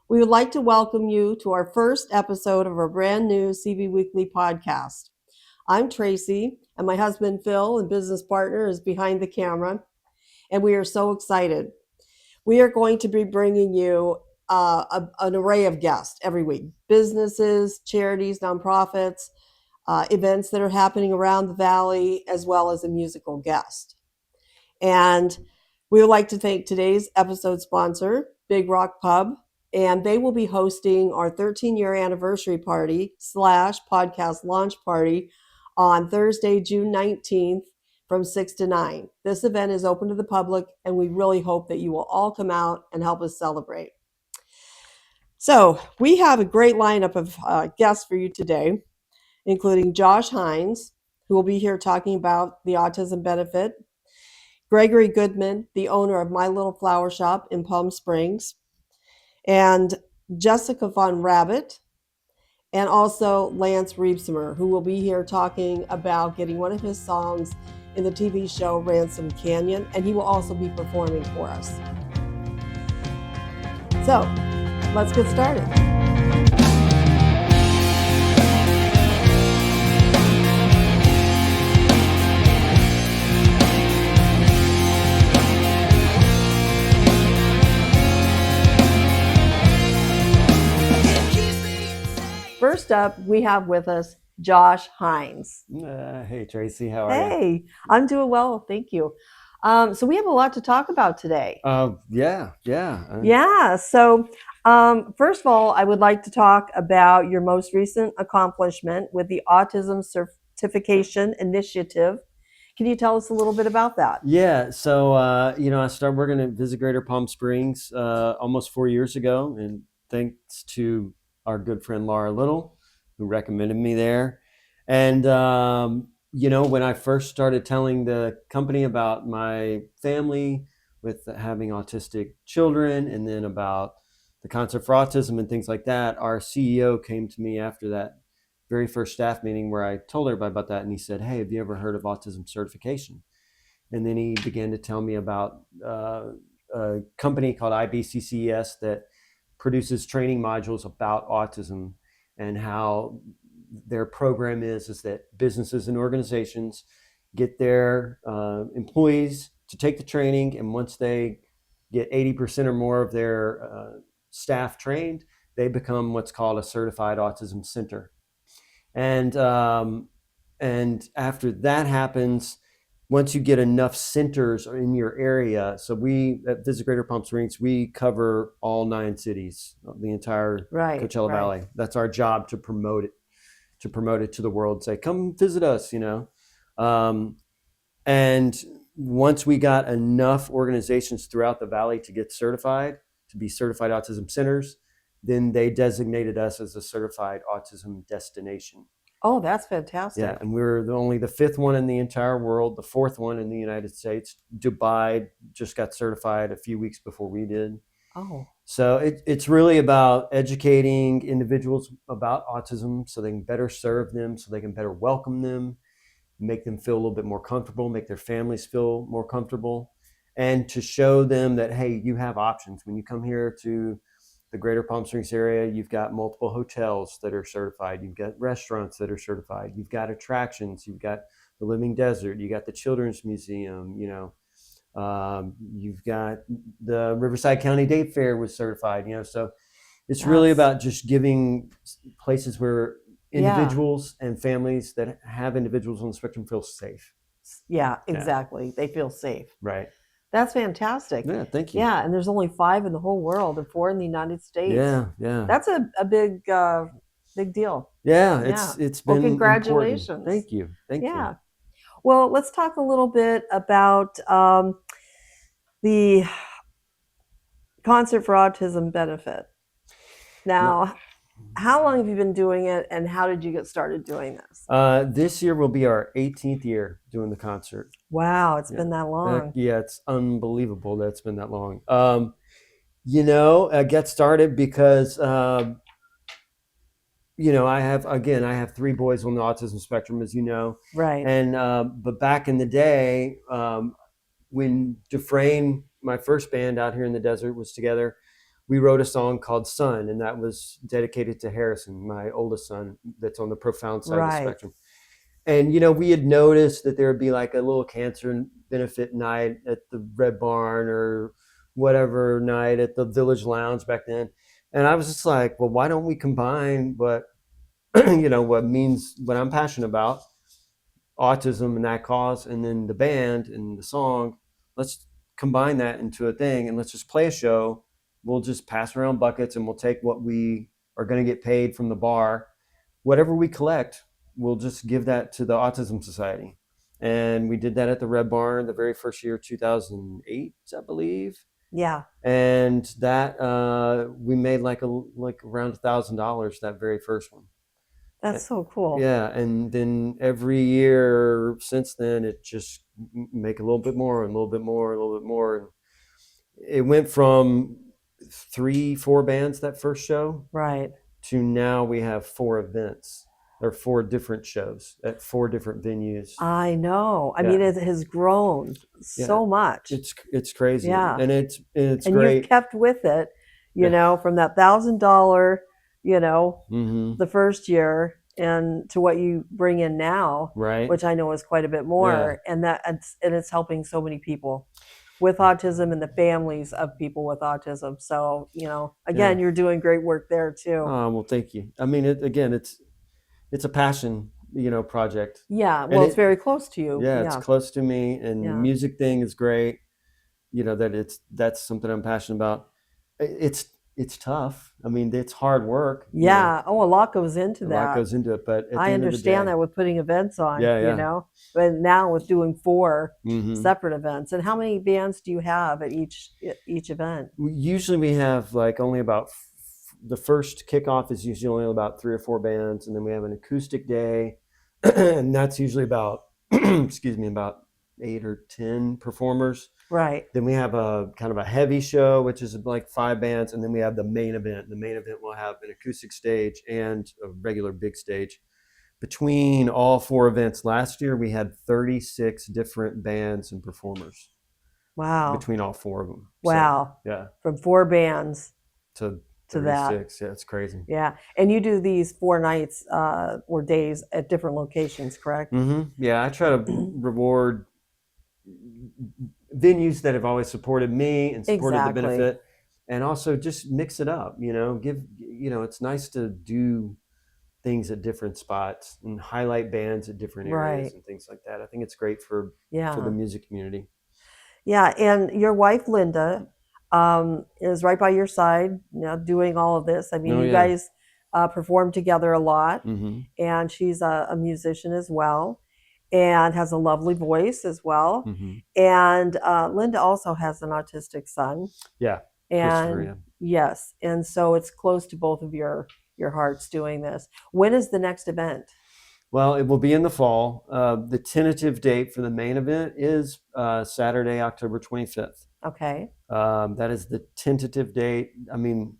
We would like to welcome you to our first episode of our brand new CV Weekly podcast. I'm Tracy, and my husband Phil and business partner is behind the camera, and we are so excited. We are going to be bringing you an array of guests every week: businesses, charities, nonprofits, events that are happening around the valley, as well as a musical guest. And we would like to thank today's episode sponsor, Big Rock Pub, and they will be hosting our 13-year anniversary party / podcast launch party on Thursday, June 19th from 6 to 9. This event is open to the public, and we really hope that you will all come out and help us celebrate. So we have a great lineup of guests for you today, including Josh Heinz, who will be here talking about the autism benefit, Gregory Goodman, the owner of My Little Flower Shop in Palm Springs, and Jesika von Rabbit, and also Lance Riebsomer, who will be here talking about getting one of his songs in the TV show Ransom Canyon, and he will also be performing for us. So, let's get started. First up, we have with us Josh Heinz. Hey, Tracy, how are you? Hey, I'm doing well, thank you. So we have a lot to talk about today. Yeah. So first of all, I would like to talk about your most recent accomplishment with the Autism Certification Initiative. Can you tell us a little bit about that? Yeah, so, I started working at Visit Greater Palm Springs almost 4 years ago, and thanks to our good friend Laura Little, who recommended me there. And, when I first started telling the company about my family with having autistic children, and then about the concept for autism and things like that, our CEO came to me after that very first staff meeting where I told everybody about that, and he said, "Hey, have you ever heard of autism certification?" And then he began to tell me about a company called IBCCS that produces training modules about autism, and how their program is that businesses and organizations get their employees to take the training, and once they get 80% or more of their staff trained, they become what's called a certified autism center. And after that happens, once you get enough centers in your area, so we at Visit Greater Palm Springs, we cover all 9 cities, the entire Coachella Valley. That's our job, to promote it to the world. Say, come visit us, And once we got enough organizations throughout the valley to get certified, to be certified autism centers, then they designated us as a certified autism destination. Oh, that's fantastic. Yeah, and we're only the 5th one in the entire world, the 4th one in the United States. Dubai just got certified a few weeks before we did. Oh. So it's really about educating individuals about autism so they can better serve them, so they can better welcome them, make them feel a little bit more comfortable, make their families feel more comfortable, and to show them that, hey, you have options. When you come here to the Greater Palm Springs area, you've got multiple hotels that are certified. You've got restaurants that are certified. You've got attractions. You've got the Living Desert. You got the Children's Museum. You've got the Riverside County Day Fair was certified. So it's really about just giving places where individuals and families that have individuals on the spectrum feel safe. Yeah, exactly. They feel safe. Right. That's fantastic. Yeah, thank you. Yeah, and there's only 5 in the whole world and 4 in the United States. Yeah. That's a big deal. Yeah, it's been congratulations. Important. Thank you. Well, let's talk a little bit about the Concert for Autism benefit. Now, how long have you been doing it, and how did you get started doing this? This year will be our 18th year doing the concert. Have been that long. It's unbelievable that it's been that long. I got started because I have 3 boys on the autism spectrum, as you know. Right. And but back in the day, when Dufresne, my first band out here in the desert, was together, we wrote a song called Son, and that was dedicated to Harrison, my oldest son, that's on the profound side of the spectrum. And, we had noticed that there would be like a little cancer benefit night at the Red Barn or whatever night at the Village Lounge back then. And I was just like, well, why don't we combine what what I'm passionate about, autism and that cause, and then the band and the song. Let's combine that into a thing, and let's just play a show. We'll just pass around buckets, and we'll take what we are going to get paid from the bar. Whatever we collect, we'll just give that to the Autism Society. And we did that at the Red Barn the very first year, 2008, I believe. Yeah. And that we made like around $1,000 that very first one. That's so cool. Yeah, and then every year since then, it just make a little bit more and a little bit more and a little bit more. And it went from 3-4 bands that first show, right, to now we have 4 events or 4 different shows at 4 different venues. I know. I mean, it has grown so much. It's crazy. Yeah, and it's and great. You've kept with it, from that $1,000, the first year, and to what you bring in now, right? Which I know is quite a bit more, and it's helping so many people with autism and the families of people with autism. So, again, you're doing great work there too. Oh, well, thank you. I mean, it's a passion, project. Yeah, well, it's very close to you. Yeah, it's close to me, and the music thing is great. That's something I'm passionate about. It's tough. I mean, it's hard work. Yeah. Oh, a lot goes into that. A lot goes into it, but I understand that with putting events on. Yeah. But now with doing 4 separate events, and how many bands do you have at each event? Usually we have like only about the first kickoff is usually only about 3 or 4 bands, and then we have an acoustic day, and that's usually about about 8 or 10 performers. Right. Then we have a kind of a heavy show, which is like 5 bands, and then we have the main event. The main event will have an acoustic stage and a regular big stage. Between all 4 events last year, we had 36 different bands and performers. Wow. Between all 4 of them. Wow. So, yeah. From 4 bands to 36. That. Yeah, it's crazy. Yeah. And you do these 4 nights or days at different locations, correct? Yeah, I try to reward venues that have always supported me and supported the benefit, and also just mix it up. It's nice to do things at different spots and highlight bands at different areas and things like that. I think it's great for the music community. Yeah, and your wife Linda is right by your side, doing all of this. I mean, you guys perform together a lot, and she's a musician as well, and has a lovely voice as well. And Linda also has an autistic son. Yeah. And yes, and so it's close to both of your hearts doing this. When is the next event? Well, it will be in the fall. The tentative date for the main event is Saturday, October 25th. Okay. That is the tentative date. I mean,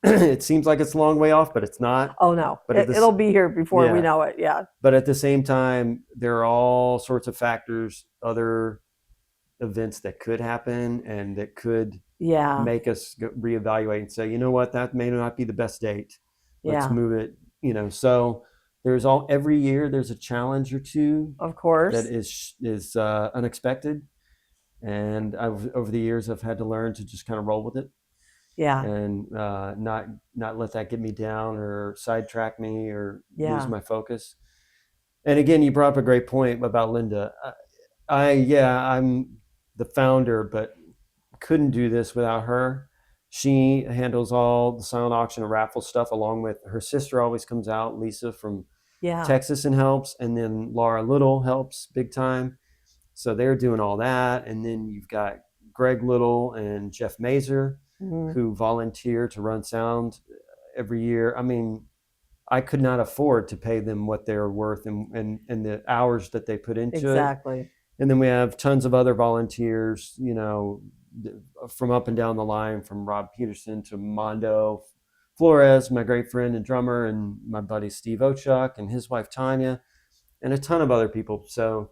it seems like it's a long way off, but it's not. Oh, no. But it'll be here before we know it. Yeah. But at the same time, there are all sorts of factors, other events that could happen and that could make us reevaluate and say, you know what, that may not be the best date. Let's move it. So there's every year there's a challenge or two, of course, that is unexpected. And over the years, I've had to learn to just kind of roll with it. Yeah. And not let that get me down or sidetrack me or lose my focus. And again, you brought up a great point about Linda. I'm the founder, but couldn't do this without her. She handles all the silent auction and raffle stuff, along with her sister always comes out, Lisa from Texas, and helps. And then Laura Little helps big time. So they're doing all that. And then you've got Greg Little and Jeff Mazer, who volunteer to run sound every year. I mean, I could not afford to pay them what they're worth and the hours that they put into it. Exactly. And then we have tons of other volunteers, from up and down the line, from Rob Peterson to Mondo Flores, my great friend and drummer, and my buddy Steve Ochuk and his wife Tanya, and a ton of other people. So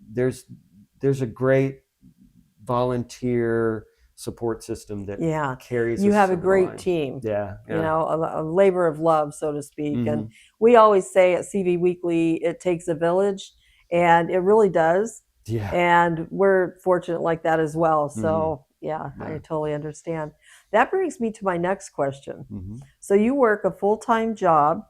there's a great volunteer support system that Yeah. carries You us have a over the great line. team. Yeah, You know, a labor of love, so to speak. Mhm. And we always say at CV Weekly, it takes a village, and it really does. Yeah. And we're fortunate like that as well. So, Yeah. I totally understand. That brings me to my next question. Mhm. So, you work a full-time job,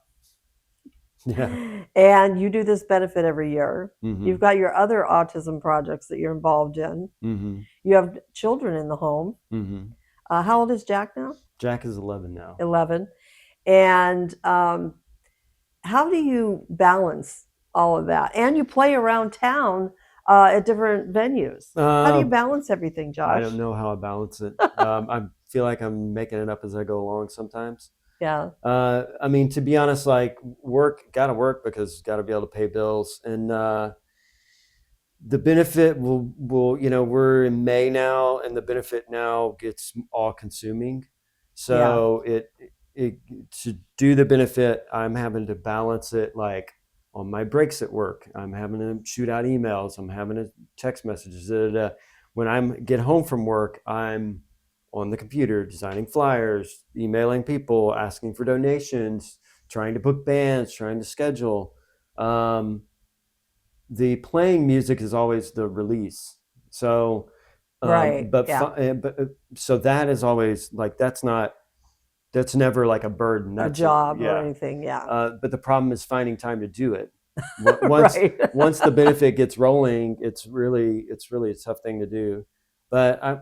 Yeah. and you do this benefit every year. Mhm. You've got your other autism projects that you're involved in. Mhm. You have children in the home. Mhm. How old is Jack now? Jack is 11 now. 11. And how do you balance all of that? And you play around town at different venues. How do you balance everything, Josh? I don't know how I balance it. I feel like I'm making it up as I go along sometimes. Yeah. I mean, to be honest, like gotta work because gotta be able to pay bills. And the benefit will, you know, we're in May now, and the benefit now gets all consuming. So it to do the benefit, I'm having to balance it like on my breaks at work. I'm having to shoot out emails. I'm having to text messages. When I get home from work, I'm on the computer designing flyers, emailing people, asking for donations, trying to book bands, trying to schedule. The playing music is always the release. So, Right. but Yeah. so that is always like that's never like a burden. A That's job or yeah. anything. Yeah. But the problem is finding time to do it. Once Right. once the benefit gets rolling, it's really a tough thing to do. But I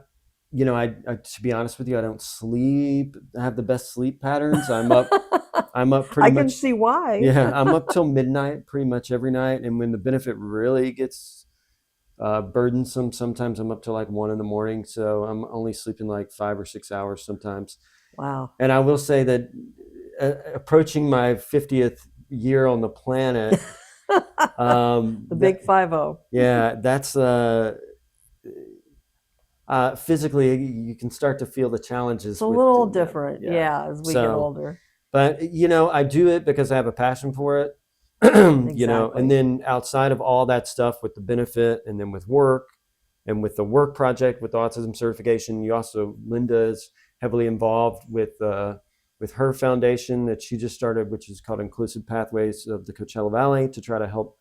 to be honest with you, I don't sleep. I have the best sleep patterns. I'm up pretty I much. can see why. Yeah, I'm up till midnight pretty much every night. And when the benefit really gets burdensome, sometimes I'm up till like 1 a.m. So I'm only sleeping like 5 or 6 hours sometimes. Wow. And I will say that approaching my 50th year on the planet, the big 50. Yeah, that's physically you can start to feel the challenges. It's a little different, yeah, as we get So, older. But I do it because I have a passion for it. Exactly. And then outside of all that stuff with the benefit, and then with work, and with the work project with autism certification, Linda is heavily involved with her foundation that she just started, which is called Inclusive Pathways of the Coachella Valley, to try to help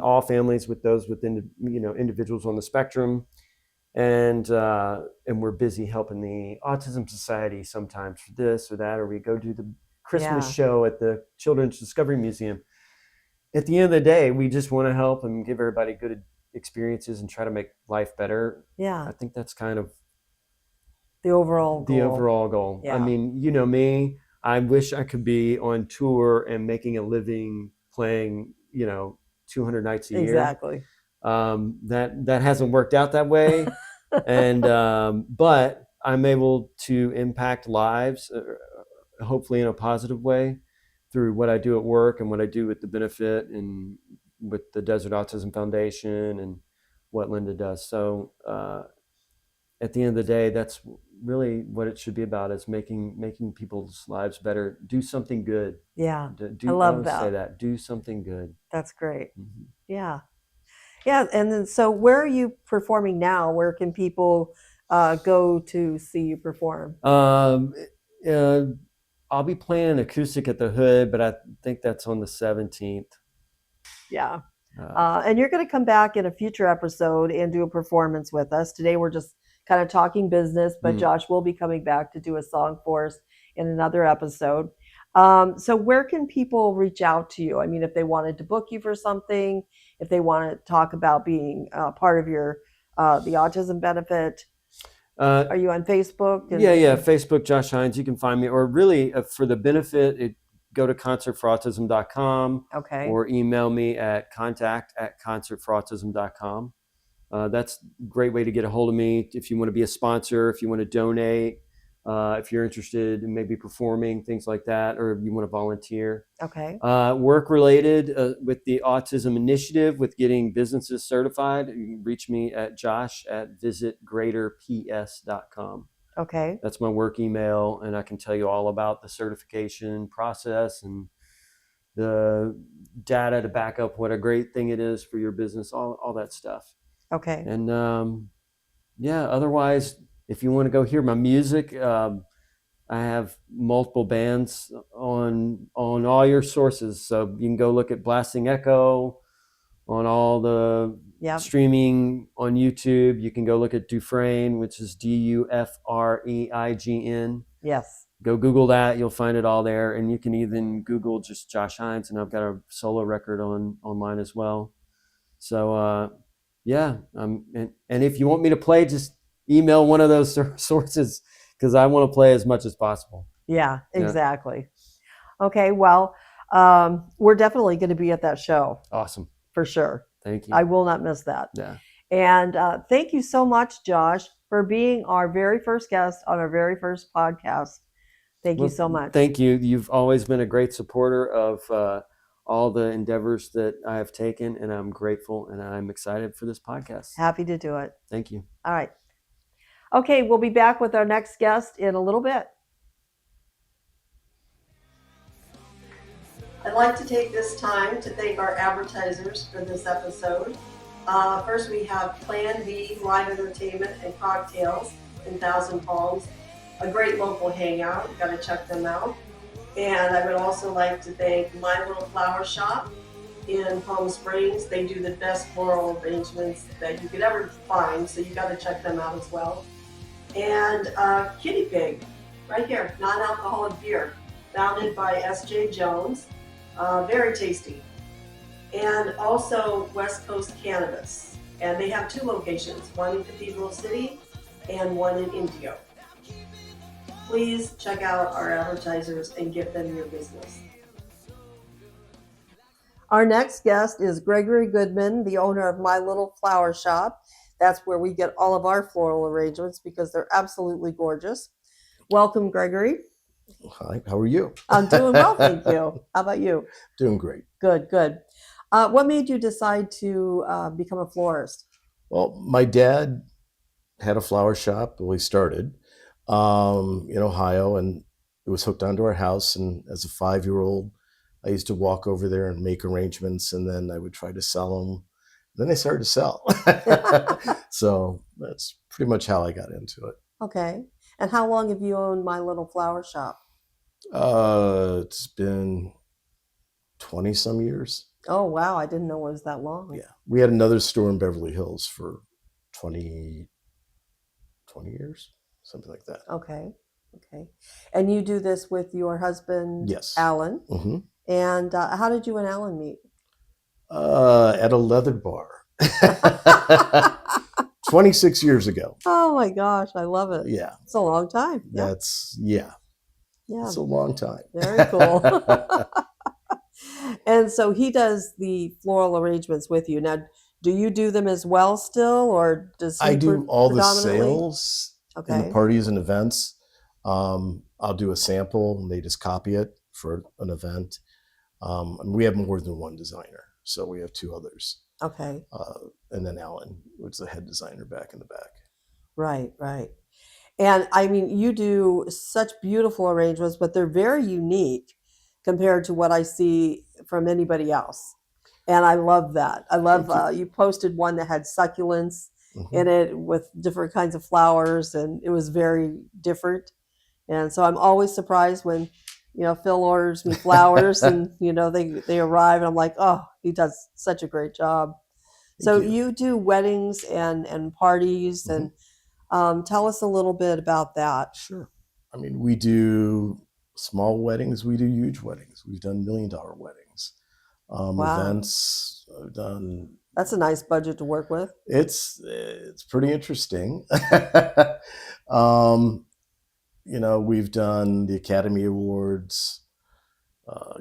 all families with those within individuals on the spectrum. And we're busy helping the Autism Society sometimes for this or that, or we go do the Christmas show at the Children's Discovery Museum. At the end of the day, we just want to help and give everybody good experiences and try to make life better. Yeah. I think that's kind of the overall goal. Yeah. I mean, you know me, I wish I could be on tour and making a living playing, 200 nights a year. Exactly. That hasn't worked out that way. And but I'm able to impact lives, hopefully in a positive way, through what I do at work and what I do with the benefit and with the Desert Autism Foundation and what Linda does. So at the end of the day, that's really what it should be about, is making people's lives better. Do something good. Yeah. I love that. Say that. Do something good. That's great. Mm-hmm. Yeah. Yeah. And then, so where are you performing now? Where can people go to see you perform? I'll be playing an acoustic at the Hood, but I think that's on the 17th. Yeah. And you're going to come back in a future episode and do a performance with us. Today we're just kind of talking business, but Josh will be coming back to do a song for us in another episode. So where can people reach out to you? I mean, if they wanted to book you for something, if they want to talk about being part of your the autism benefit, are you on Facebook? Yeah, Facebook, Josh Heinz. You can find me, or really for the benefit, go to concertforautism.com. Okay. Or email me at contact@concertforautism.com. That's a great way to get a hold of me if you want to be a sponsor, if you want to donate, if you're interested in maybe performing, things like that, or you want to volunteer. Okay. Work related with the Autism Initiative, with getting businesses certified, you can reach me at josh@visitgreaterps.com. Okay. That's my work email, and I can tell you all about the certification process and the data to back up what a great thing it is for your business, all that stuff. Okay. And yeah, otherwise, if you want to go hear my music, I have multiple bands on all your sources. So you can go look at Blasting Echo on all the Yep. streaming on YouTube. You can go look at Dufresne, which is Dufreign. Yes. Go Google that. You'll find it all there. And you can even Google just Josh Heinz, and I've got a solo record online as well. So, yeah. And if you want me to play, just email one of those sources because I want to play as much as possible. Yeah, exactly. Yeah. Okay, well, we're definitely going to be at that show. Awesome. For sure. Thank you. I will not miss that. Yeah. And thank you so much, Josh, for being our very first guest on our very first podcast. Thank you so much. Thank you. You've always been a great supporter of all the endeavors that I have taken, and I'm grateful, and I'm excited for this podcast. Happy to do it. Thank you. All right. Okay, we'll be back with our next guest in a little bit. I'd like to take this time to thank our advertisers for this episode. First, we have Plan B Live Entertainment and Cocktails in Thousand Palms, a great local hangout. You've got to check them out. And I would also like to thank My Little Flower Shop in Palm Springs. They do the best floral arrangements that you could ever find, so you got to check them out as well. And Kitty Pig, right here, non-alcoholic beer, founded by S.J. Jones. Very tasty. And also West Coast Cannabis. And they have two locations, one in Cathedral City and one in Indio. Please check out our advertisers and give them your business. Our next guest is Gregory Goodman, the owner of My Little Flower Shop. That's where we get all of our floral arrangements because they're absolutely gorgeous. Welcome, Gregory. Hi, how are you? I'm doing well, thank you. How about you? Doing great. Good, good. What made you decide to become a florist? Well, my dad had a flower shop when we started in Ohio, and it was hooked onto our house. And as a 5-year-old, I used to walk over there and make arrangements, and then I would try to sell them. Then I started to sell. So that's pretty much how I got into it. Okay. And how long have you owned My Little Flower Shop? It's been 20 some years. Oh, wow. I didn't know it was that long. Yeah. We had another store in Beverly Hills for 20 years, something like that. Okay. Okay. And you do this with your husband, Yes. Alan. Mm-hmm. And how did you and Alan meet? At a leather bar. 26 years ago. Oh my gosh, I love it. Yeah. It's a long time. Yeah. Yeah. It's a long time. Very cool. And so he does the floral arrangements with you. Now, do you do them as well still, or does he I do all the predominantly? sales and the parties and events. I'll do a sample and they just copy it for an event. And we have more than one designer. So we have 2 others. Okay. And then Alan, who's the head designer back in the back. Right, right. And I mean, you do such beautiful arrangements, but they're very unique compared to what I see from anybody else. And I love that. I love you posted one that had succulents in it with different kinds of flowers, and it was very different. And so I'm always surprised when, Phil orders me flowers and, they arrive and I'm like, oh, he does such a great job. So you do weddings and parties and tell us a little bit about that. Sure. I mean, we do small weddings. We do huge weddings. We've done $1 million weddings. Wow. Events. I've done. That's a nice budget to work with. It's pretty interesting. We've done the Academy Awards,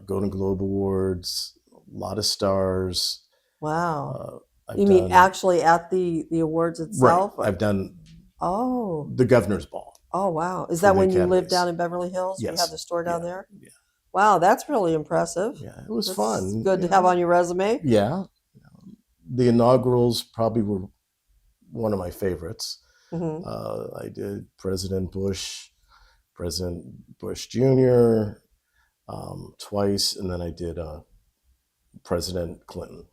Golden Globe Awards, a lot of stars. Wow. You mean actually at the awards itself? Right. I've done the Governor's Ball. Oh, wow. Is that when you lived down in Beverly Hills? Yes. You had the store down there? Yeah. Wow, that's really impressive. Yeah, it was fun. Good to have on your resume. Yeah. The inaugurals probably were one of my favorites. I did President Bush Jr. Twice, and then I did President Clinton.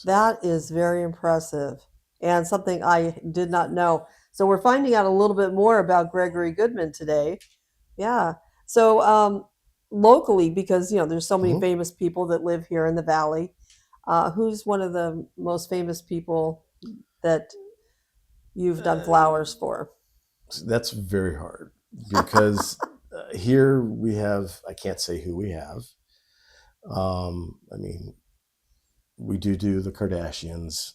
That is very impressive. and something I did not know. So we're finding out a little bit more about Gregory Goodman today. Yeah. So locally, because there's so many Mhm. famous people that live here in the valley. Who's one of the most famous people that you've done flowers for? That's very hard because here we have, I can't say who we have. I mean, we do the Kardashians.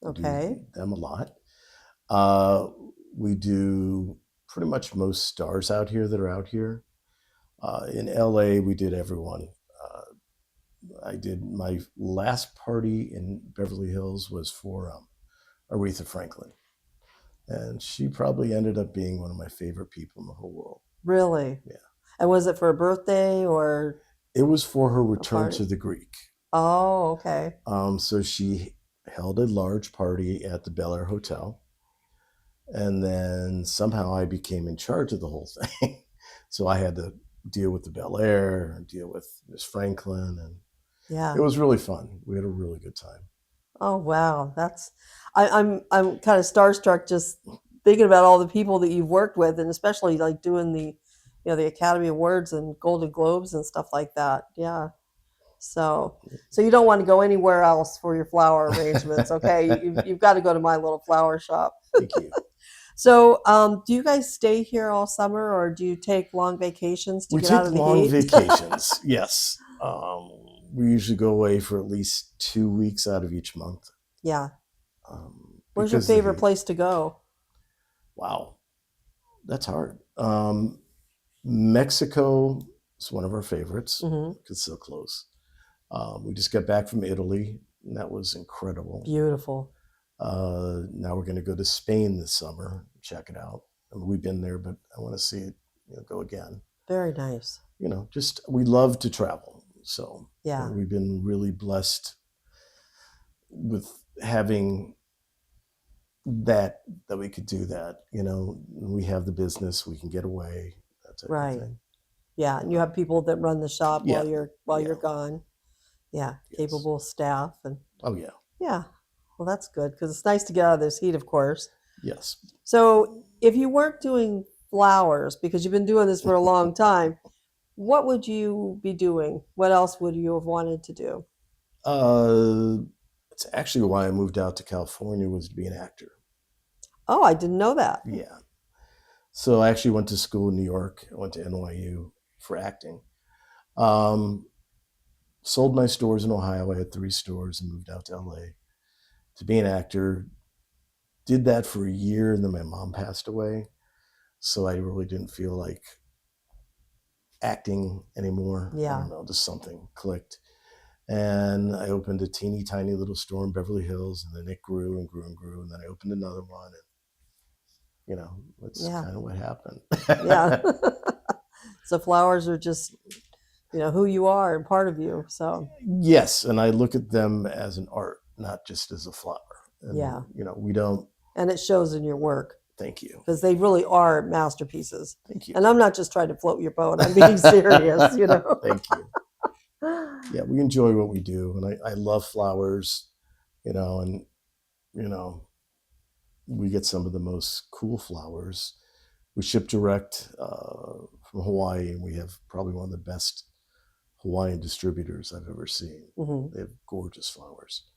Okay. Do them a lot. Uh, we do pretty much most stars out here that are out here. In LA, we did everyone. I did my last party in Beverly Hills was for Aretha Franklin. And she probably ended up being one of my favorite people in the whole world. Really? Yeah. And was it for a birthday or? It was for her return party? to the Greek. Oh, okay. So she held a large party at the Bel Air Hotel. And then somehow I became in charge of the whole thing. So I had to deal with the Bel Air and deal with Miss Franklin. And Yeah. it was really fun. We had a really good time. Oh, wow. I'm kind of starstruck just thinking about all the people that you've worked with, and especially like doing the Academy Awards and Golden Globes and stuff like that. Yeah. So you don't want to go anywhere else for your flower arrangements. Okay. You've got to go to my little flower shop. Thank you. So, do you guys stay here all summer, or do you take long vacations to We get take out of the long heat? vacations. Yes. We usually go away for at least 2 weeks out of each month. Yeah. Where's your because of the favorite heat. place to go? Wow, that's hard. Mexico is one of our favorites Hmm. because it's so close. We just got back from Italy, and that was incredible. Beautiful. Now we're going to go to Spain this summer. Check it out. I mean, we've been there, but I want to see it go again. Very nice. Just we love to travel. So Yeah. we've been really blessed with having that we could do that. We have the business, we can get away, that type Right. of thing. Yeah, and you have people that run the shop Yeah. while Yeah. you're gone. Yeah, Yes. capable staff and Oh yeah. yeah. Well, that's good because it's nice to get out of this heat, of course. Yes. So, if you weren't doing flowers because you've been doing this for a long time, what would you be doing? What else would you have wanted to do? It's actually why I moved out to California, was to be an actor. Oh, I didn't know that. Yeah. So I actually went to school in New York. I went to NYU for acting. Sold my stores in Ohio. I had 3 stores and moved out to LA to be an actor. Did that for a year, and then my mom passed away. So I really didn't feel like acting anymore. Yeah. I don't know, just something clicked. And I opened a teeny tiny little store in Beverly Hills, and then it grew and grew and grew. And then I opened another one, and that's Yeah. kind of what happened. Yeah. So flowers are just, who you are and part of you. So Yes, and I look at them as an art, not just as a flower. And, Yeah. We don't. and it shows in your work Thank you. because they really are masterpieces. Thank you. And I'm not just trying to float your boat. I'm being serious, Thank you. Yeah, we enjoy what we do, and I love flowers, and we get some of the most cool flowers. We ship direct from Hawaii, and we have probably one of the best Hawaiian distributors I've ever seen. Mhm. They have gorgeous flowers,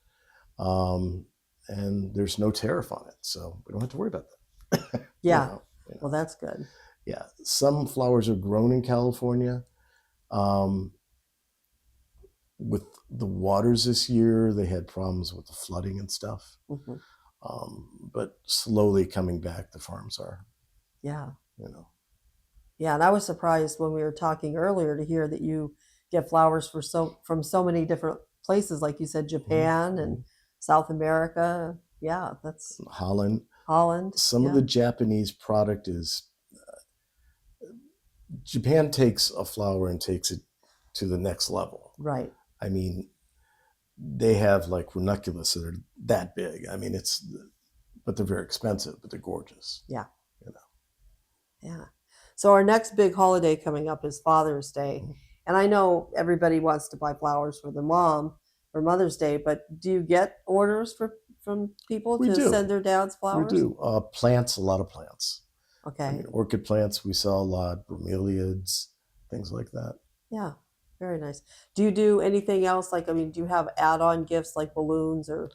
and there's no tariff on it, so we don't have to worry about that. Yeah. Well, that's good. Yeah, some flowers are grown in California. With the waters this year, they had problems with the flooding and stuff. Mhm. But slowly coming back, the farms are. Yeah. Yeah, and I was surprised when we were talking earlier to hear that you get flowers from so many different places, like you said, Japan and South America. Yeah, that's Holland. Some yeah. of the Japanese product is. Japan takes a flower and takes it to the next level. Right. I mean, they have like ranunculus that are that big. I mean, but they're very expensive, but they're gorgeous. Yeah. Yeah. So our next big holiday coming up is Father's Day. Mhm. And I know everybody wants to buy flowers for their mom for Mother's Day, but do you get orders for from people We to do. send their dads flowers? We do. Plants, a lot of plants. Okay. I mean, orchid plants, we sell a lot, bromeliads, things like that. Yeah, very nice. Do you do anything else? Like, I mean, do you have add-on gifts like balloons or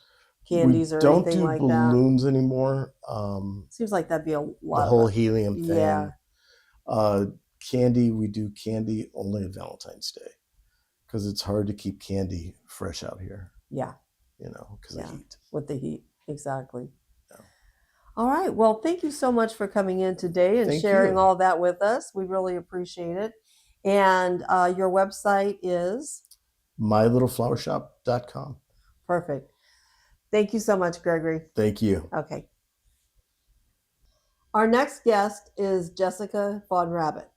candies or don't anything do like that? balloons anymore. Seems like that'd be a The lot whole of helium thing. Yeah. Candy, we do candy only on Valentine's Day because it's hard to keep candy fresh out here, Yeah, because Yeah. of heat. with the heat. Exactly. Yeah. All right. Well, thank you so much for coming in today and Thank sharing you. all that with us. We really appreciate it. And your website is? mylittleflowershop.com. Perfect. Thank you so much, Gregory. Thank you. Okay. Our next guest is Jesika von Rabbit.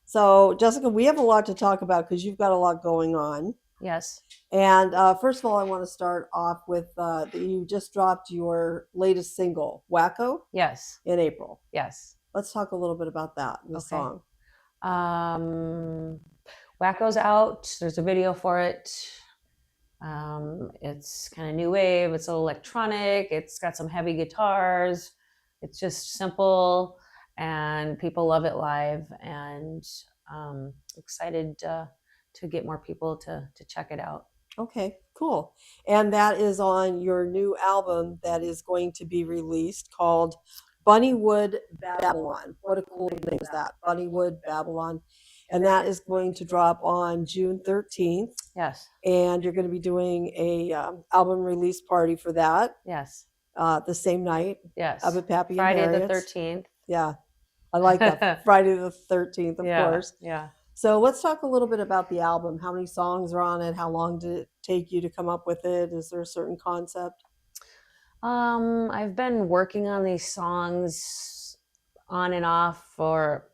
So, Jesika, we have a lot to talk about because you've got a lot going on. Yes. And first of all, I want to start off with that you just dropped your latest single, Wacko, Yes. in April. Yes. Let's talk a little bit about that, the Okay. song. Wacko's out. There's a video for it. It's kind of new wave. It's electronic. It's got some heavy guitars. It's just simple, and people love it live. And excited to get more people to check it out. Okay, cool. And that is on your new album that is going to be released called Bunnywood Babylon. What a cool name is that, Bunnywood Babylon. And that is going to drop on June 13th. Yes. And you're going to be doing a album release party for that Yes. the same night Yes. up at Pappy Friday and the Harriet's. 13th. Yeah, I like that. Friday the 13th, of course. Yeah. So let's talk a little bit about the album. How many songs are on it? How long did it take you to come up with it? Is there a certain concept? I've been working on these songs on and off for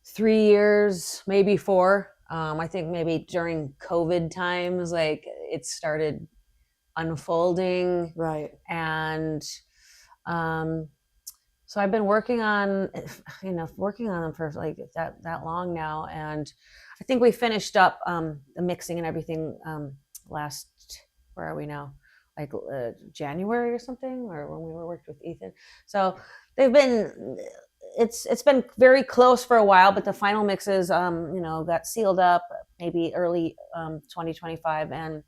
3 years, maybe 4. I think maybe during COVID times, like it started unfolding. Right. And so I've been working on them for like that long now. And I think we finished up the mixing and everything last, where are we now? Like January or something, or when we were worked with Ethan. So it's been very close for a while, but the final mixes, got sealed up maybe early 2025. And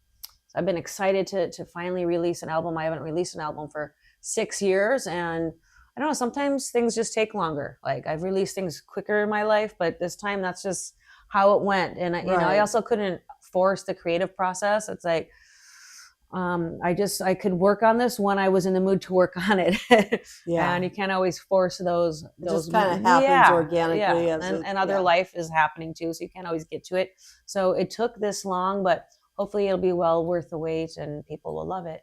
so I've been excited to finally release an album. I haven't released an album for 6 years, and I don't know, sometimes things just take longer. Like I've released things quicker in my life, but this time that's just how it went. And I also couldn't force the creative process. It's like, I could work on this when I was in the mood to work on it. Yeah. And you can't always force those. It just kind of happens organically. Yeah. And other life is happening too. So you can't always get to it. So it took this long, but hopefully it'll be well worth the wait and people will love it.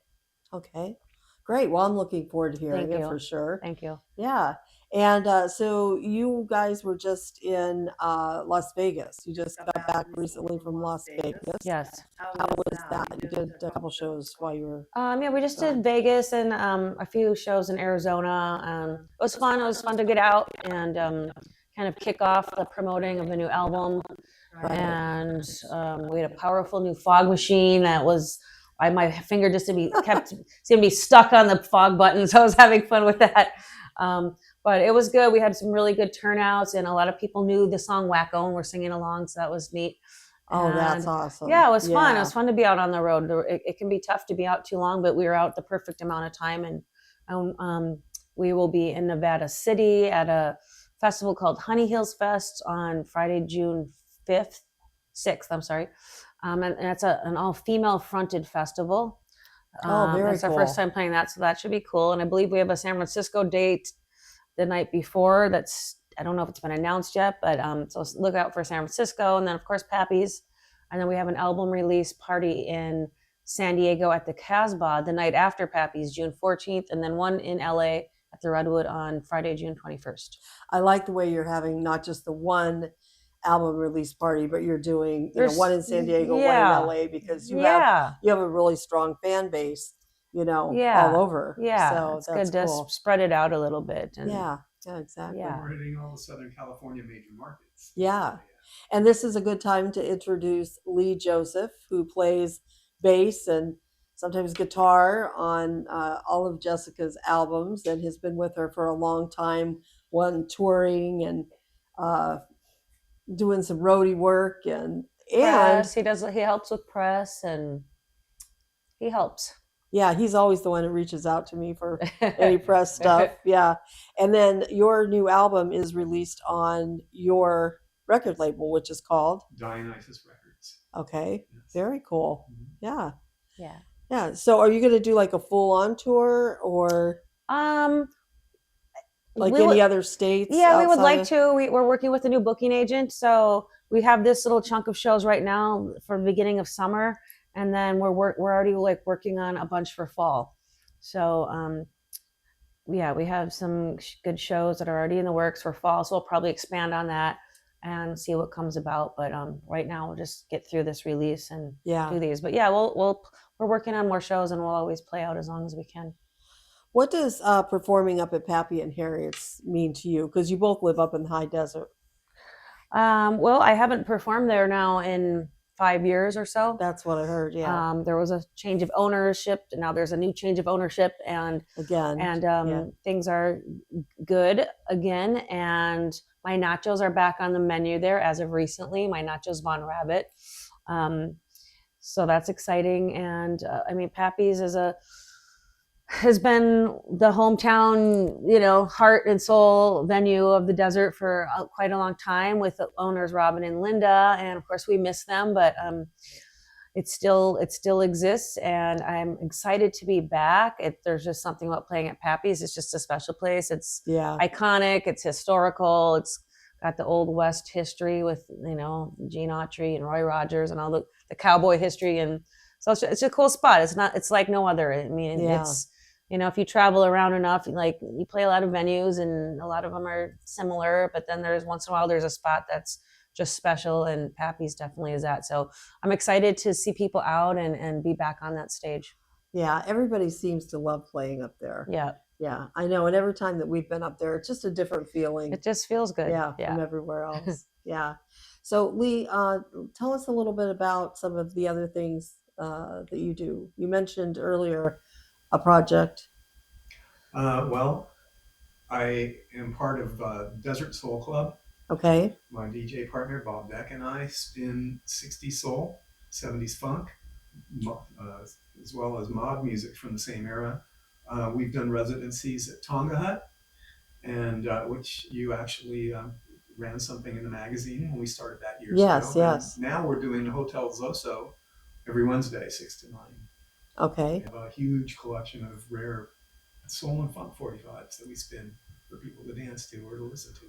Okay, great. Well, I'm looking forward to hearing it for sure. Thank you. Yeah. And so you guys were just in Las Vegas. You just got back recently from Las Vegas. Yes. How was that? You did a couple shows while you were. Yeah, we just did Vegas and a few shows in Arizona. It was fun. It was fun to get out and kind of kick off the promoting of the new album. Right. And we had a powerful new fog machine that was. My finger just seemed to be stuck on the fog button, so I was having fun with that. But it was good. We had some really good turnouts, and a lot of people knew the song Wacko and were singing along, so that was neat. Oh, that's awesome. Yeah, it was fun. It was fun to be out on the road. It can be tough to be out too long, but we were out the perfect amount of time. And we will be in Nevada City at a festival called Honey Hills Fest on Friday, June 6th. I'm sorry. And it's an all-female fronted festival. Very It's cool. our first time playing that, so that should be cool. And I believe we have a San Francisco date the night before. I don't know if it's been announced yet, but so look out for San Francisco. And then, of course, Pappy's. And then we have an album release party in San Diego at the Casbah the night after Pappy's, June 14th, and then one in LA at the Redwood on Friday, June 21st. I like the way you're having not just the one album release party, but you're doing one in San Diego, one in LA, because you have a really strong fan base, all over. Yeah, so it's that's good cool. to spread it out a little bit. And yeah, exactly. Yeah. We're hitting all the Southern California major markets. Yeah. And this is a good time to introduce Lee Joseph, who plays bass and sometimes guitar on all of Jesika's albums, and has been with her for a long time, one touring and doing some roadie work and Press. He helps with press, and he helps. yeah, he's always the one who reaches out to me for any press stuff. Yeah. And then your new album is released on your record label, which is called Dionysus Records. Okay. Yes. Very cool. Mhm. Yeah. Yeah. Yeah. So are you going to do like a full on tour or like any other states? Yeah, we would outside like of- to. We're working with a new booking agent. So we have this little chunk of shows right now for the beginning of summer. And then we're already like working on a bunch for fall. So yeah, we have some good shows that are already in the works for fall. So we'll probably expand on that and see what comes about. But right now we'll just get through this release and Yeah. do these. But yeah, we're working on more shows, and we'll always play out as long as we can. What does performing up at Pappy and Harriet's mean to you? Because you both live up in the high desert. Well, I haven't performed there now in 5 years or so. That's what I heard. Yeah. There was a change of ownership, and now there's a new change of ownership, and Again. things are good again. And my nachos are back on the menu there as of recently. My nachos Von Rabbit, so that's exciting. And I mean, Pappy's has been the hometown, heart and soul venue of the desert for quite a long time, with the owners Robin and Linda, and of course we miss them, but it still exists, and I'm excited to be back. There's just something about playing at Pappy's. It's just a special place. It's iconic. It's historical. It's got the Old West history with Gene Autry and Roy Rogers and all the cowboy history, and so it's a cool spot. It's like no other. I mean, it's if you travel around enough, like you play a lot of venues, and a lot of them are similar, but then there's once in a while there's a spot that's just special, and Pappy's definitely is that. So I'm excited to see people out and be back on that stage. Yeah, everybody seems to love playing up there. Yeah, I know. And every time that we've been up there, it's just a different feeling. It just feels good. From everywhere else. Yeah. So Lee, tell us a little bit about some of the other things that you do. You mentioned earlier a project. Well, I am part of Desert Soul Club. Okay. My DJ partner, Bob Beck, and I spin 60s soul, 70s funk, as well as mod music from the same era. We've done residencies at Tonga Hut, and which you actually ran something in the magazine when we started that years ago. Yes. And now we're doing the Hotel Zoso every Wednesday, 6 to 9. Okay. We have a huge collection of rare soul and funk 45s that we spin for people to dance to or to listen to.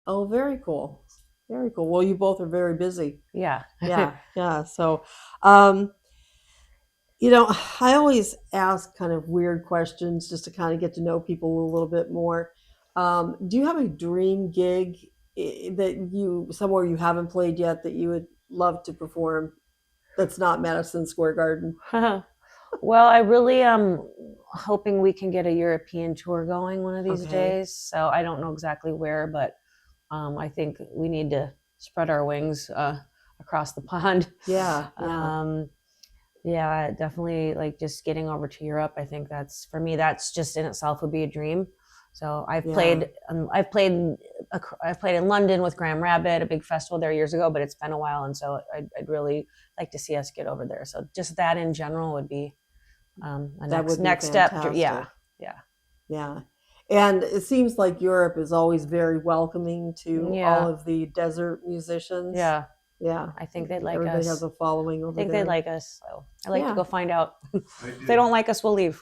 Oh, very cool. Very cool. Well, you both are very busy. Yeah. Yeah. So, I always ask kind of weird questions just to kind of get to know people a little bit more. Do you have a dream gig that somewhere you haven't played yet that you would love to perform that's not Madison Square Garden? Well, I really am hoping we can get a European tour going one of these days. So I don't know exactly where, but I think we need to spread our wings across the pond. Yeah. Yeah, definitely. Like just getting over to Europe, I think that's just in itself would be a dream. So I've played in London with Graham Rabbit, a big festival there years ago, but it's been a while, and so I'd really like to see us get over there. So just that in general would be next step. Yeah. And it seems like Europe is always very welcoming to all of the desert musicians. Yeah. I think they'd like Everybody us. has a following over there. I think they'd like us. So I like to go find out. If they I don't like us, we'll leave.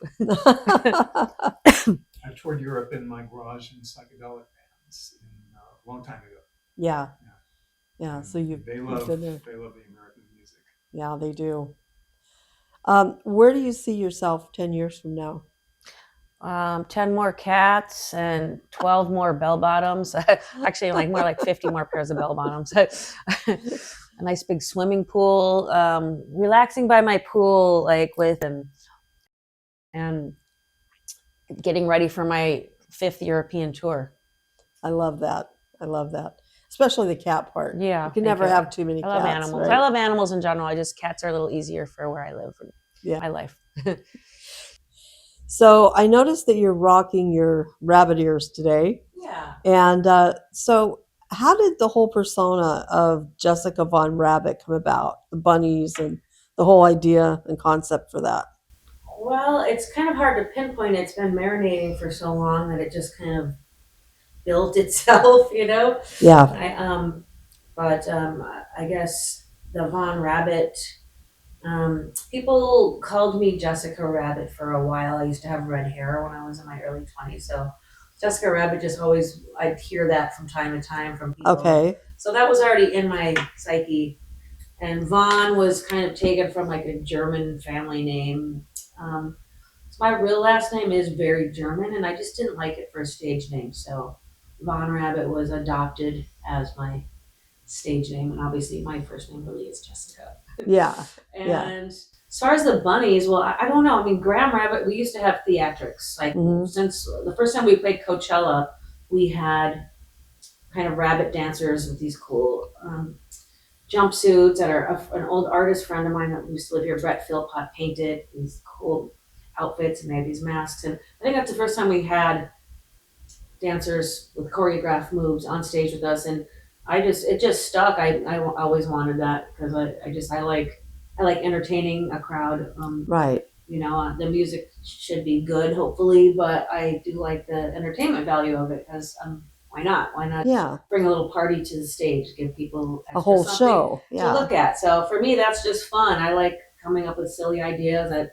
I've toured Europe in my garage in psychedelic bands a long time ago. Yeah. So They you've love been the there. American music. Yeah, they do. Where do you see yourself 10 years from now? 10 more cats and 12 more bell bottoms. Actually, more like 50 more pairs of bell bottoms. A nice big swimming pool, relaxing by my pool, and getting ready for my 5th European tour. I love that. Especially the cat part. Yeah. You can never have too many cats. I love animals. Right? I love animals in general. Cats are a little easier for where I live. Yeah. my life. So I noticed that you're rocking your rabbit ears today. Yeah. And so how did the whole persona of Jesika Von Rabbit come about? The bunnies and the whole idea and concept for that? Well, it's kind of hard to pinpoint. It's been marinating for so long that it just kind of built itself, you know? Yeah. I guess the Von Rabbit, people called me Jessica Rabbit for a while. I used to have red hair when I was in my early 20s. So Jessica Rabbit just always, I'd hear that from time to time from people. Okay. So that was already in my psyche. And Von was kind of taken from like a German family name. So my real last name is very German, and I just didn't like it for a stage name. So Von Rabbit was adopted as my stage name, and obviously my first name really is Jessica. Yeah. And as far as the bunnies, well, I don't know. I mean, Graham Rabbit, we used to have theatrics. Like since the first time we played Coachella, we had kind of rabbit dancers with these cool jumpsuits that are an old artist friend of mine that used to live here, Brett Philpott, painted these cool outfits and they had these masks. And I think that's the first time we had dancers with choreographed moves on stage with us. And it just stuck. I always wanted that because I like entertaining a crowd. Right. You know, the music should be good, hopefully, but I do like the entertainment value of it because why not? Why not Yeah. bring a little party to the stage, give people A whole something show. to Yeah. look at. So for me, that's just fun. I like coming up with silly ideas that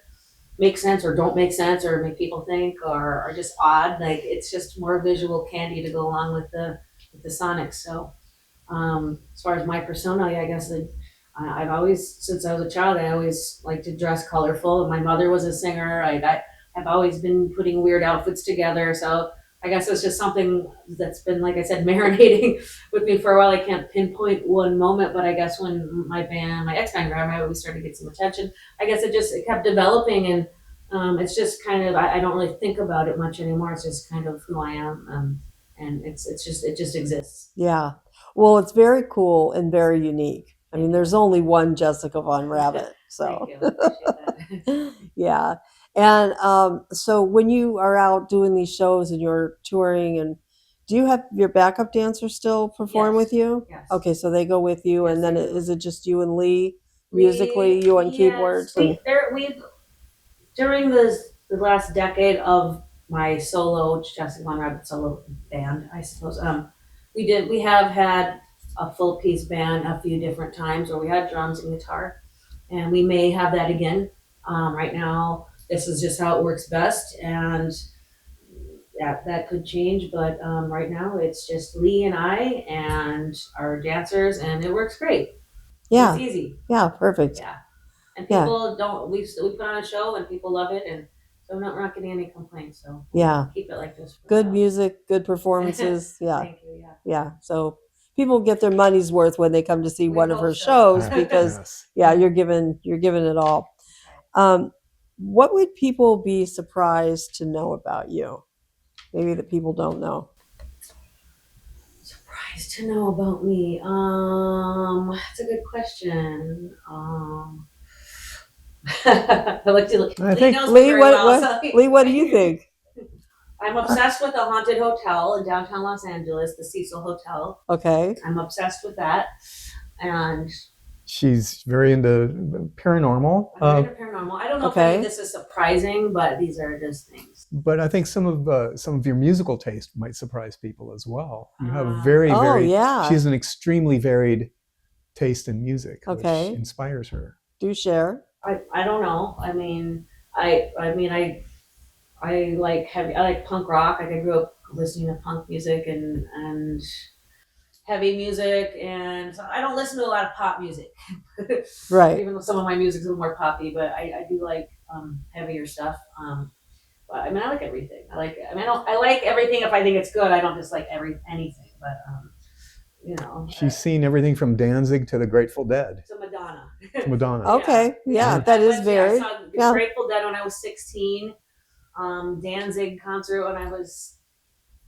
make sense or don't make sense or make people think or are just odd. Like it's just more visual candy to go along with the sonics. So as far as my persona, I guess I've always, since I was a child, I always liked to dress colorful. My mother was a singer. I've always been putting weird outfits together. So I guess it's just something that's been, like I said, marinating with me for a while. I can't pinpoint one moment, but I guess when my ex-band Graham Rabbit, we started to get some attention, I guess it kept developing and it's just kind of, I don't really think about it much anymore. It's just kind of who I am. And it just exists. Yeah. Well, it's very cool and very unique. I mean, there's only one Jesika Von Rabbit. So, Thank you. I appreciate that. yeah. And so when you are out doing these shows and you're touring, and do you have your backup dancers still perform Yes. with you? Yes. Okay, so they go with you, Yes, and then they do. is it just you and Lee musically, you on keyboards? We've during the last decade of my solo Jessica Von Rabbit solo band, I suppose. We have had a full piece band a few different times where we had drums and guitar, and we may have that again. Right now, this is just how it works best, and that could change. But right now, it's just Lee and I and our dancers, and it works great. Yeah. It's easy. Yeah, perfect. Yeah. And people don't. We put on a show, and people love it, and so we're not getting any complaints. So Yeah. keep it like this. Good music, good performances. Yeah. Thank you. Yeah. Yeah. So people get their money's worth when they come to see We one of hope her so. shows because Yes. yeah, you're giving it all. What would people be surprised to know about you? Maybe that people don't know. Surprised to know about me. That's a good question. I like to. I Lee think- knows me Lee, very what, well, what, so- Lee, what do you think? I'm obsessed with the haunted hotel in downtown Los Angeles, the Cecil Hotel. Okay. I'm obsessed with that, and She's very into paranormal. I'm very into paranormal. I don't know if any of this is surprising, but these are just things. But I think some of your musical taste might surprise people as well. You have a Ah. very, Oh, very. yeah. She has an extremely varied taste in music, Okay. which inspires her. Do share. I don't know. I mean, I like heavy. I like punk rock. Like I grew up listening to punk music and heavy music, and so I don't listen to a lot of pop music. Right. Even though some of my music's a little more poppy, but I do like heavier stuff. But I mean, I like everything. I like everything if I think it's good. I don't just like anything. But you know, She's seen everything from Danzig to the Grateful Dead to Madonna. to Madonna. Okay. Yeah, that is very. I saw the yeah. Grateful Dead when I was 16. Danzig concert when I was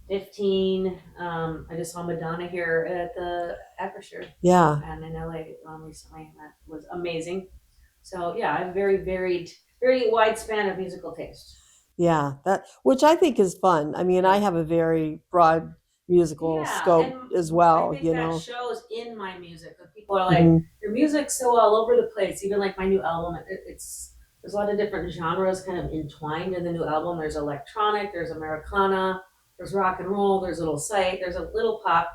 15. I just saw Madonna here at the Aperture Yeah. and in LA recently, and that was amazing. So yeah, I have very varied very wide span of musical taste. Yeah, that which I think is fun. I mean, I have a very broad musical scope and as well, I think you that know. shows in my music. Like, people are like, Mhm. your music's so all over the place. Even like my new album, it's there's a lot of different genres kind of entwined in the new album. There's electronic, there's Americana, there's rock and roll, there's a little psych, there's a little pop,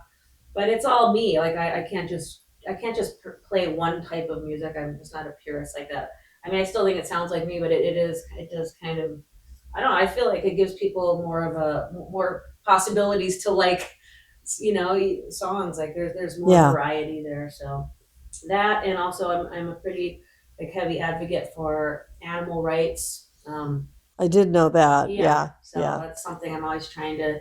but it's all me. Like I can't just play one type of music. I'm just not a purist like that. I mean, I still think it sounds like me, but it does kind of, I don't know. I feel like it gives people more possibilities to like, songs. Like there's more Yeah. variety there. So that, and also I'm a pretty like heavy advocate for animal rights. I did know that. Yeah. So that's something I'm always trying to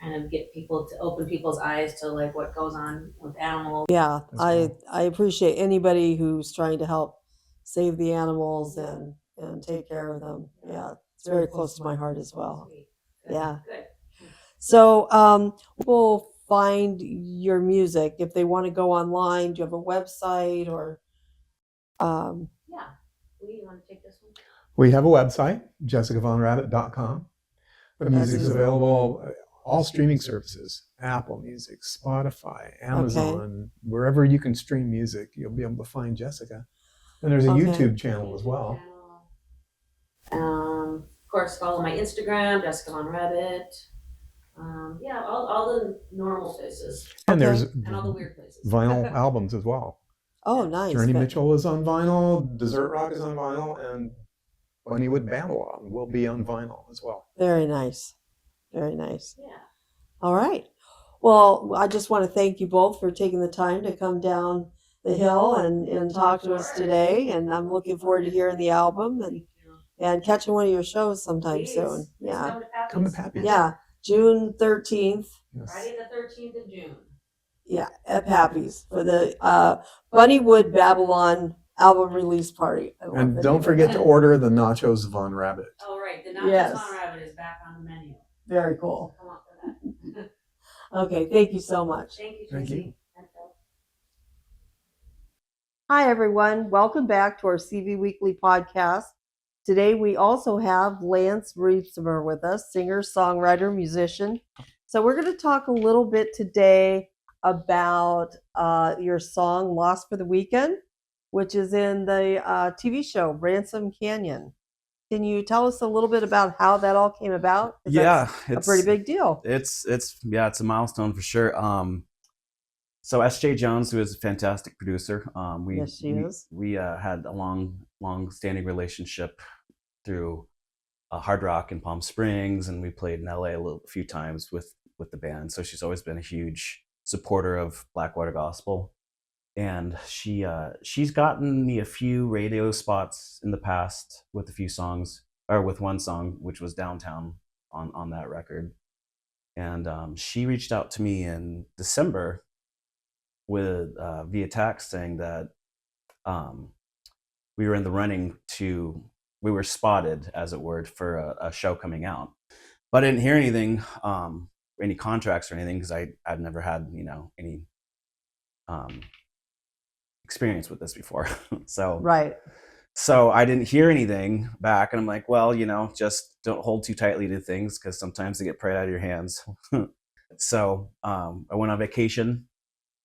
kind of get people to open people's eyes to, like, what goes on with animals. Yeah. As I well. I appreciate anybody who's trying to help save the animals and take care of them. Yeah. It's very close to my heart as well. Sweet. Good. Yeah. Good. So, people find your music if they want to go online. Do you have a website or Yeah. Lee, you want to take this one? We have a website, jesicavonrabbit.com. The music's That's- available all streaming services, Apple Music, Spotify, Amazon, wherever you can stream music, you'll be able to find Jesika. And there's a Okay. YouTube channel as well. Of course, follow my Instagram, Jesika Von Rabbit. All the normal places And there's and all the weird places. vinyl albums as well. Oh, nice. Journey Good. Mitchell is on vinyl, Desert Rock is on vinyl, and Bunnywood Babylon will be on vinyl as well. Very nice. Very nice. Yeah. All right. Well, I just want to thank you both for taking the time to come down the hill and talk to us today. And I'm looking forward to hearing the album and catching one of your shows sometime Please. soon. Please Yeah. Come to Pappy's. Yeah. June 13th. Yes. Friday the 13th of June. Yeah. At Pappy's for the Bunnywood Babylon album release party. I love And the don't name of forget that. to order the Nachos Von Rabbit. Oh, right. The Nachos Yes. Von Rabbit is back on the menu. Very cool. Come on for that. Okay. Thank you so much. Thank you, Thank you. Tracy. And Phil. Hi, everyone. Welcome back to our CV Weekly podcast. Today, we also have Lance Riebsomer with us, singer, songwriter, musician. So we're going to talk a little bit today about your song Lost for the Weekend, which is in the TV show Ransom Canyon. Can you tell us a little bit about how that all came about? 'Cause Yeah, that's a pretty big deal. It's a milestone for sure. So S.J. Jones, who is a fantastic producer, Yes, she is. we had a long standing relationship through Hard Rock in Palm Springs, and we played in LA a few times with the band. So she's always been a huge supporter of Blackwater Gospel, and she's gotten me a few radio spots in the past with a few songs, or with one song, which was Downtown on that record. And she reached out to me in December with via text saying that we were in the running we were spotted, as it were, for a show coming out. But I didn't hear anything, any contracts or anything, because I'd never had any experience with this before. So Right. So I didn't hear anything back, and I'm like, well, just don't hold too tightly to things, because sometimes they get prayed out of your hands. So I went on vacation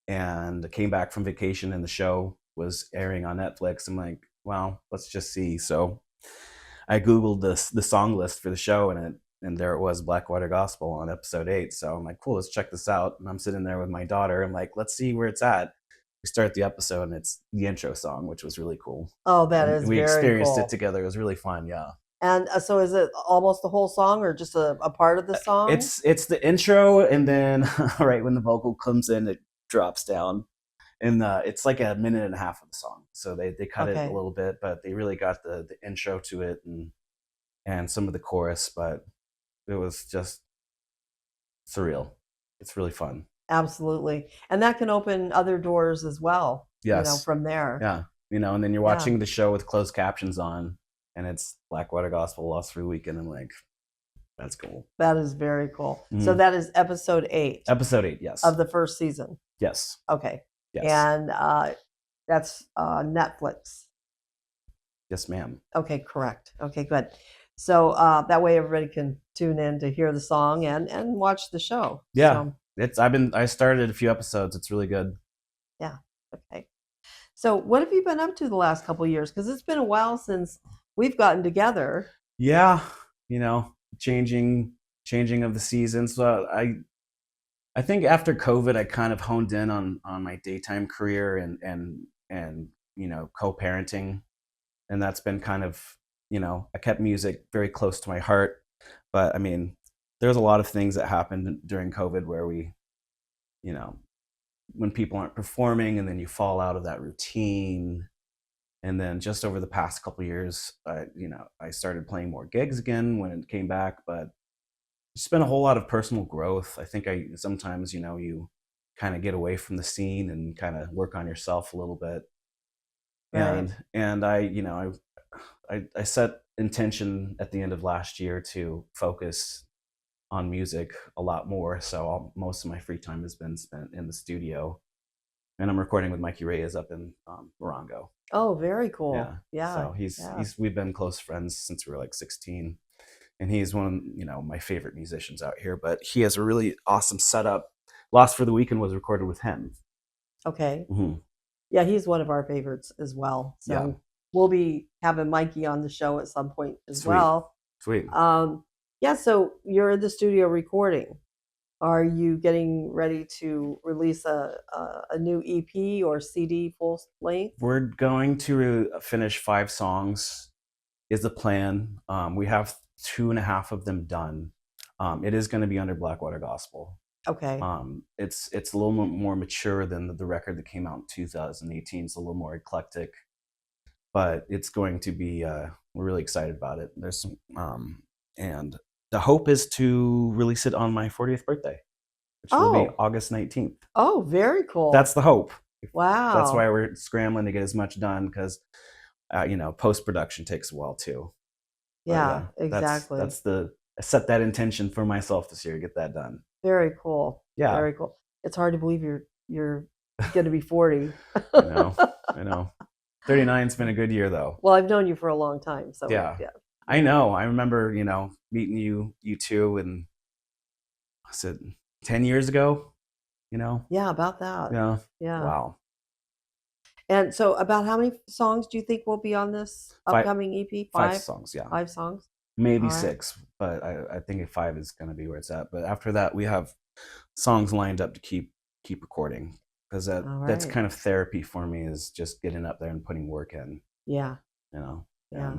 and came back from vacation, and the show was airing on Netflix. I'm like, well, let's just see. So I Googled the song list for the show, and there it was, Blackwater Gospel on episode 8. So I'm like, cool, let's check this out. And I'm sitting there with my daughter. I'm like, let's see where it's at. We start the episode, and it's the intro song, which was really cool. Oh, that And is we very experienced cool. it together. It was really fun. Yeah. And so is it almost the whole song or just a part of the song? It's the intro, and then right when the vocal comes in, it drops down, and it's like a minute and a half of the song. So they cut it Okay. a little bit, but they really got the intro to it and some of the chorus. But it was just surreal. It's really fun. Absolutely. And that can open other doors as well. Yes. From there. Yeah. And then you're Yeah. watching the show with closed captions on, and it's Blackwater Gospel Lost for a Weekend. I'm like, that's cool. That is very cool. So Mhm. that is episode 8 Episode 8, yes. of the first season. Yes. Okay. Yes. And that's Netflix. Yes, ma'am. Okay, correct. Okay, good. So that way everybody can tune in to hear the song and watch the show. Yeah. So, I started a few episodes. It's really good. yeah. Okay. So what have you been up to the last couple of years? Because it's been a while since we've gotten together. Yeah, changing of the seasons. So I think after COVID, I kind of honed in on my daytime career and co-parenting, and that's been kind of I kept music very close to my heart, but I mean, there's a lot of things that happened during COVID where we, when people aren't performing, and then you fall out of that routine. And then just over the past couple of years, I started playing more gigs again when it came back, but it's been a whole lot of personal growth. I think sometimes, you kind of get away from the scene and kind of work on yourself a little bit. Right. And I set intention at the end of last year to focus on music a lot more. So most of my free time has been spent in the studio, and I'm recording with Mikey Reyes up in Morongo. Oh, very cool. Yeah. Yeah. So we've been close friends since we were like 16, and he's one of my favorite musicians out here. But he has a really awesome setup. Lost for the Weekend was recorded with him. Okay. Mm-hmm. Yeah, he's one of our favorites as well. So Yeah. we'll be having Mikey on the show at some point as Sweet. well. Sweet. Yeah. So you're in the studio recording. Are you getting ready to release a new EP or CD full length? We're going to finish 5 songs is the plan. We have 2.5 of them done. It is going to be under Blackwater Gospel. Okay. It's a little more mature than the record that came out in 2018. It's a little more eclectic, but it's going to be, we're really excited about it. There's some, and the hope is to release it on my 40th birthday, which will be August 19th. Oh, very cool. That's the hope. Wow. That's why we're scrambling to get as much done, because, post-production takes a while too. Yeah, exactly. I set that intention for myself this year to get that done. Very cool. Yeah. Very cool. It's hard to believe you're going to be 40. I know. 39's been a good year though. Well, I've known you for a long time, so yeah. I know. I remember, meeting you two, and was it 10 years ago? Yeah, about that. Yeah. Yeah. Wow. And so about how many songs do you think will be on this upcoming EP? 5 songs, yeah. 5 songs? Maybe 6, but I think 5 is going to be where it's at. But after that, we have songs lined up to keep recording, because that's kind of therapy for me, is just getting up there and putting work in. Yeah. Yeah.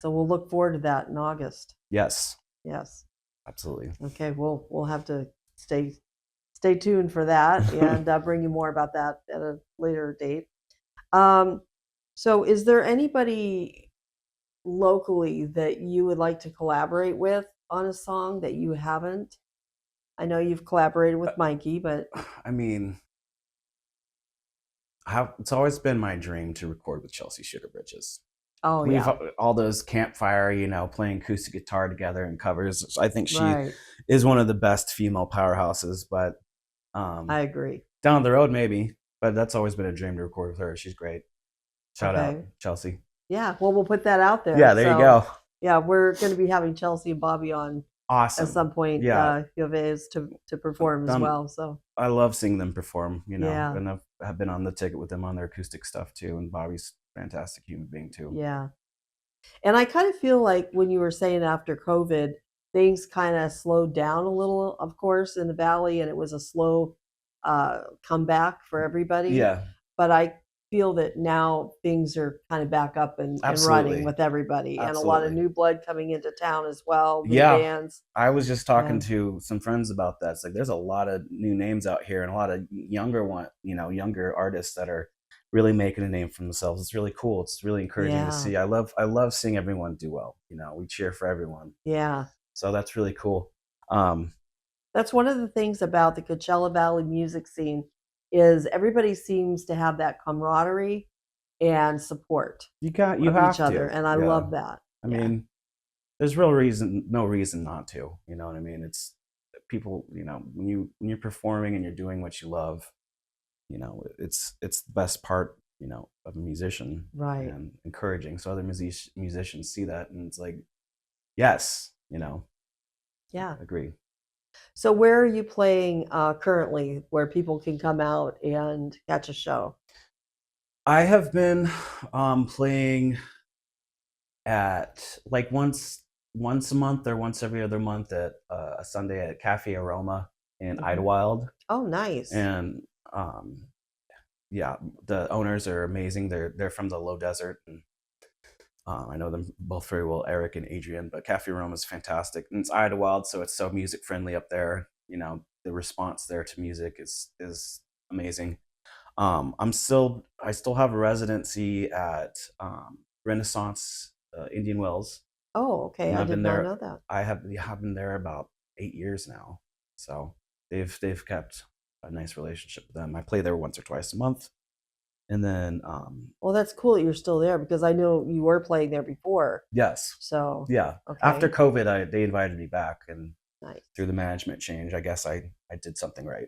So we'll look forward to that in August. Yes. Yes. Absolutely. Okay, we'll have to stay tuned for that and bring you more about that at a later date. So is there anybody locally that you would like to collaborate with on a song that you haven't? I know you've collaborated with Mikey, but I mean, it's always been my dream to record with Chelsea Bridges. Oh, We've all those campfire, playing acoustic guitar together and covers. I think she is one of the best female powerhouses, but I agree. Down the road, maybe, but that's always been a dream to record with her. She's great. Shout out, Chelsea. Yeah, well, we'll put that out there. Yeah, there you go. Yeah, we're going to be having Chelsea and Bobby on awesome at some point. Yeah, to perform as well. So I love seeing them perform. Yeah. And I've been on the ticket with them on their acoustic stuff too. And Bobby's a fantastic human being too. Yeah, and I kind of feel like when you were saying after COVID, things kind of slowed down a little, of course, in the Valley, and it was a slow comeback for everybody. Yeah, but I feel that now things are kind of back up and running with everybody. Absolutely. And a lot of new blood coming into town as well. New Yeah. bands. I was just talking to some friends about that. It's like there's a lot of new names out here and a lot of younger artists that are really making a name for themselves. It's really cool. It's really encouraging to see. I love seeing everyone do well. We cheer for everyone. Yeah. So that's really cool. That's one of the things about the Coachella Valley music scene is everybody seems to have that camaraderie and support. You have each other, and I love that. I mean, there's no reason not to. You know what I mean? It's people. When you're performing and you're doing what you love, it's the best part of a musician, Right. and encouraging, so other musicians see that, and it's like, yes, Yeah. agree. So where are you playing currently where people can come out and catch a show? I have been playing at like once a month or once every other month at a Sunday at Cafe Aroma in Idlewild. Oh, nice. And yeah, the owners are amazing. They're from the Low Desert, and I know them both very well, Eric and Adrian. But Cafe Aroma is fantastic, and it's Idlewild, so it's so music friendly up there. The response there to music is amazing. I still have a residency at Renaissance Indian Wells. Oh, okay. And I I've did been not there. know that. I have been there about 8 years now, so they've kept a nice relationship with them. I play there once or twice a month, and then Well, that's cool that you're still there because I know you were playing there before. yes, So yeah. okay. After COVID, they invited me back, and Nice. through the management change, I guess I did something right.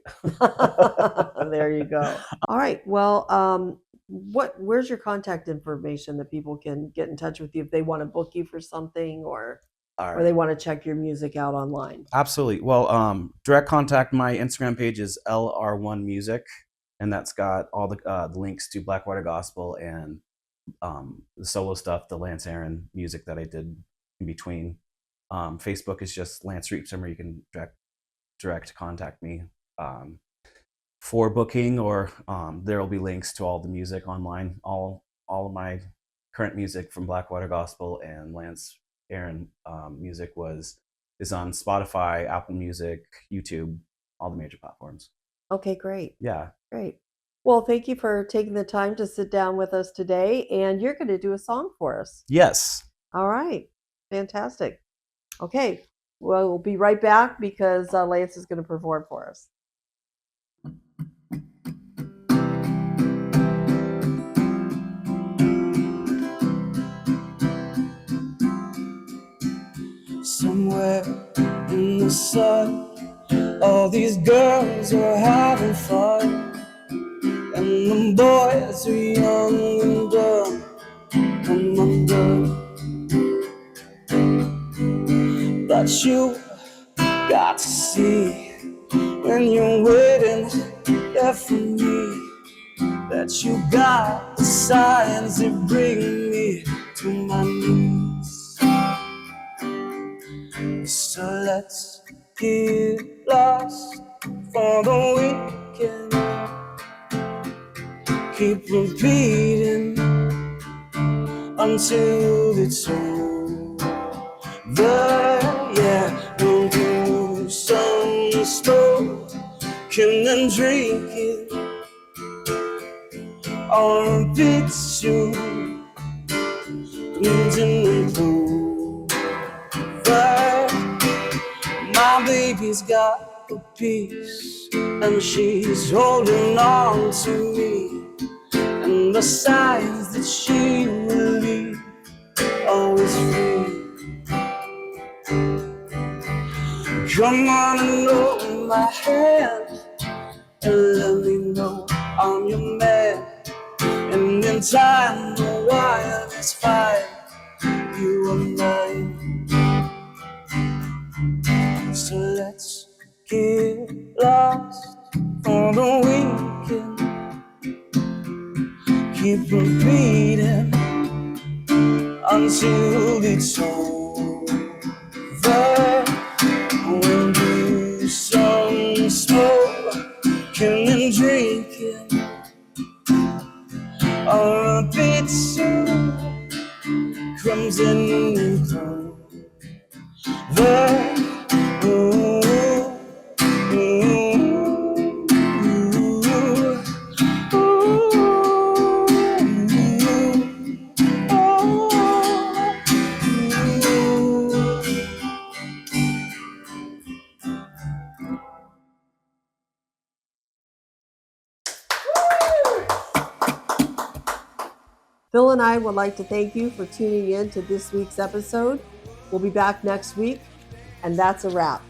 There you go. All right. Well, where's your contact information that people can get in touch with you if they want to book you for something or they want to check your music out online? Absolutely. Well, direct contact. My Instagram page is LR1 Music, and that's got all the links to Blackwater Gospel and the solo stuff, the Lance Aaron music that I did in between. Facebook is just Lance Riebsomer. You can direct contact me for booking, or there will be links to all the music online. All of my current music from Blackwater Gospel and Lance Aaron music is on Spotify, Apple Music, YouTube, all the major platforms. Okay, great. Yeah. Great. Well, thank you for taking the time to sit down with us today, and you're going to do a song for us. Yes. All right. Fantastic. Okay. Well, we'll be right back because Lance is going to perform for us. Somewhere in the sun, all these girls are having fun, and the boys are young and dumb and undone. But you got to see when you're waiting there for me that you got the signs that bring me to my knees. So let's get lost for the weekend. Keep repeating until it's over. Yeah, we'll do some smoking and drinking on a beach soon. My baby's got a piece, and she's holding on to me, and the signs that she will leave always free. Come on and hold my hand and let me know I'm your man. And in time, the wire is fine. You are mine. So let's get lost for the weekend. Keep repeating until it's over. We'll do some smoking and drinking on a bit soon. Crumbs in the clover. Phil and I would like to thank you for tuning in to this week's episode. We'll be back next week, and that's a wrap.